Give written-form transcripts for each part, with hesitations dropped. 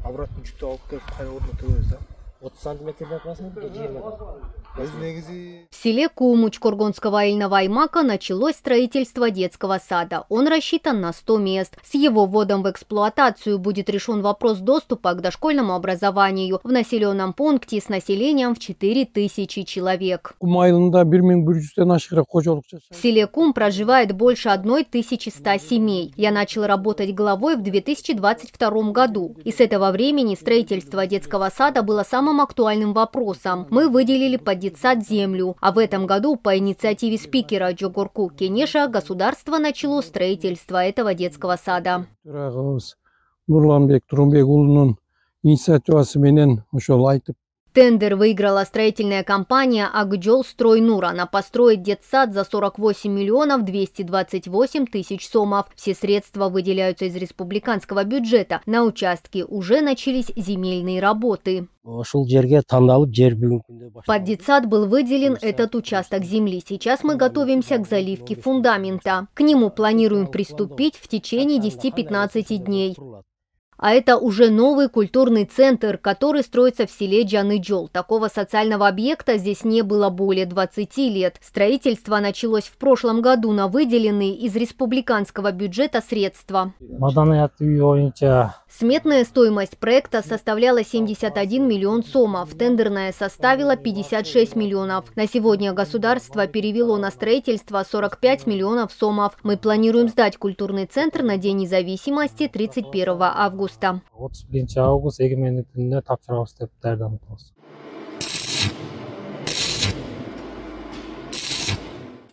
обратно жүктеп алып келип кайра орнотобуз да. 30 сантиметрден кыласың, 20. В селе Кумуч Курганского Айыльного аймака началось строительство детского сада. Он рассчитан на 100 мест. С его вводом в эксплуатацию будет решен вопрос доступа к дошкольному образованию в населенном пункте с населением в 4000 человек. В селе Кум проживает больше 1100 семей. Я начал работать главой в 2022 году. И с этого времени строительство детского сада было самым актуальным вопросом. Мы выделили под детсад землю, а в этом году по инициативе спикера Джогорку Кенеша государство начало строительство этого детского сада. Тендер выиграла строительная компания «Акжол Стройнур». Она построит детсад за 48 миллионов 228 тысяч сомов. Все средства выделяются из республиканского бюджета. На участке уже начались земельные работы. Под детсад был выделен этот участок земли. Сейчас мы готовимся к заливке фундамента. К нему планируем приступить в течение 10-15 дней. А это уже новый культурный центр, который строится в селе Джаныджол. Такого социального объекта здесь не было более 20 лет. Строительство началось в прошлом году на выделенные из республиканского бюджета средства. Сметная стоимость проекта составляла 71 миллион сомов. Тендерная составила 56 миллионов. На сегодня государство перевело на строительство 45 миллионов сомов. Мы планируем сдать культурный центр на День независимости 31 августа.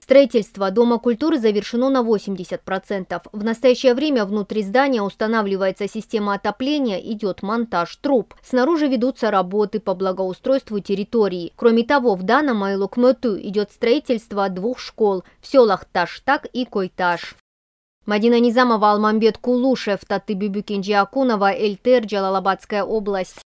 Строительство Дома культуры завершено на 80%. В настоящее время внутри здания устанавливается система отопления, идет монтаж труб. Снаружи ведутся работы по благоустройству территории. Кроме того, в данном Айлукмөту идет строительство 2 школ в селах Таштак и Койташ. Мадина Низамова, Алмамбет Кулушев, Татыбюбю Кенжиакунова, Эльтер, Джалалабадская область.